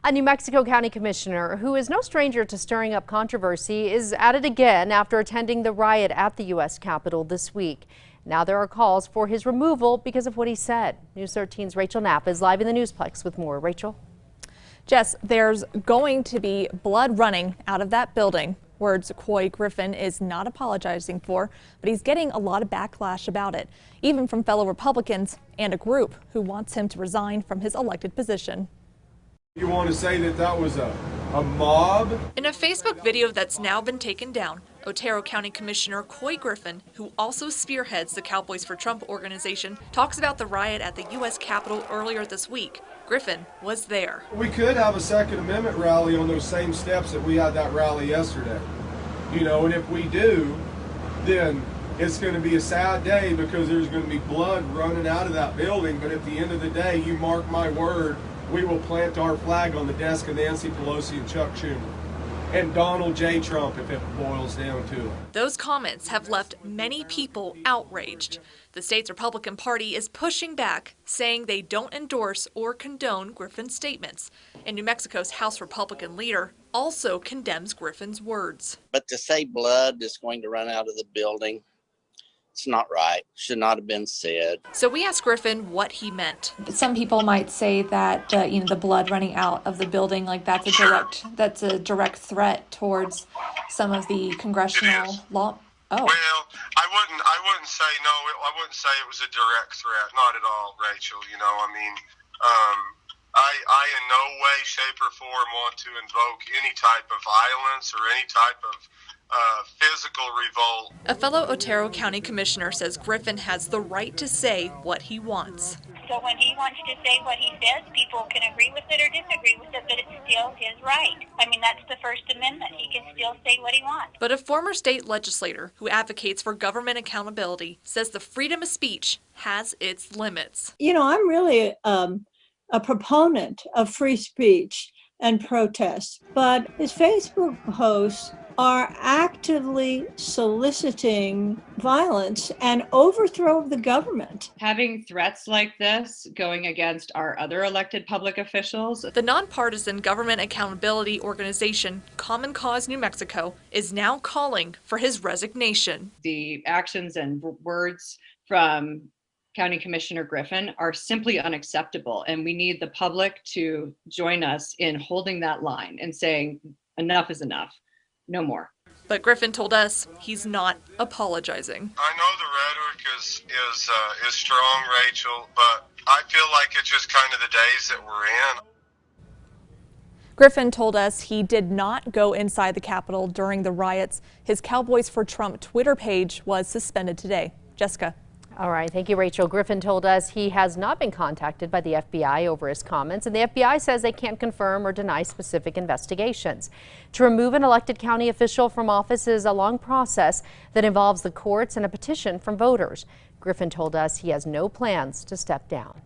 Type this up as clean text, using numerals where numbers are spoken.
A New Mexico County Commissioner, who is no stranger to stirring up controversy, is at it again after attending the riot at the U.S. Capitol this week. Now there are calls for his removal because of what he said. News 13's Rachel Knapp is live in the Newsplex with more. Rachel? Jess, there's going to be blood running out of that building. Words Couy Griffin is not apologizing for, but he's getting a lot of backlash about it, even from fellow Republicans and a group who wants him to resign from his elected position. You want to say that that was a mob? In a Facebook video that's now been taken down, Otero County Commissioner Couy Griffin, who also spearheads the Cowboys for Trump organization, talks about the riot at the U.S. Capitol earlier this week. Griffin was there. We could have a Second Amendment rally on those same steps that we had that rally yesterday. You know, and if we do, then it's going to be a sad day because there's going to be blood running out of that building. But at the end of the day, you mark my word, we will plant our flag on the desk of Nancy Pelosi and Chuck Schumer and Donald J. Trump if it boils down to it. Those comments have left many people outraged. The state's Republican Party is pushing back, saying they don't endorse or condone Griffin's statements. And New Mexico's House Republican leader also condemns Griffin's words. But to say blood is going to run out of the building, it's not right. Should not have been said. So we asked Griffin what he meant. Some people might say that the blood running out of the building, like that's a direct threat towards some of the congressional law. Oh. Well, I wouldn't say no. I wouldn't say it was a direct threat. Not at all, Rachel. You know, I mean, I in no way, shape, or form want to invoke any type of violence or any type of physical revolt. A fellow Otero County Commissioner says Griffin has the right to say what he wants. So when he wants to say what he says, people can agree with it or disagree with it, but it's still his right. I mean, that's the First Amendment. He can still say what he wants. But a former state legislator who advocates for government accountability says the freedom of speech has its limits. You know, I'm really a proponent of free speech and protest, but his Facebook posts are actively soliciting violence and overthrow of the government. Having threats like this going against our other elected public officials. The nonpartisan government accountability organization Common Cause New Mexico is now calling for his resignation. The actions and words from County Commissioner Griffin are simply unacceptable, and we need the public to join us in holding that line and saying enough is enough. No more. But Griffin told us he's not apologizing. I know the rhetoric is strong, Rachel, but I feel like it's just kind of the days that we're in. Griffin told us he did not go inside the Capitol during the riots. His Cowboys for Trump Twitter page was suspended today. Jessica. All right. Thank you, Rachel. Griffin told us he has not been contacted by the FBI over his comments, and the FBI says they can't confirm or deny specific investigations. To remove an elected county official from office is a long process that involves the courts and a petition from voters. Griffin told us he has no plans to step down.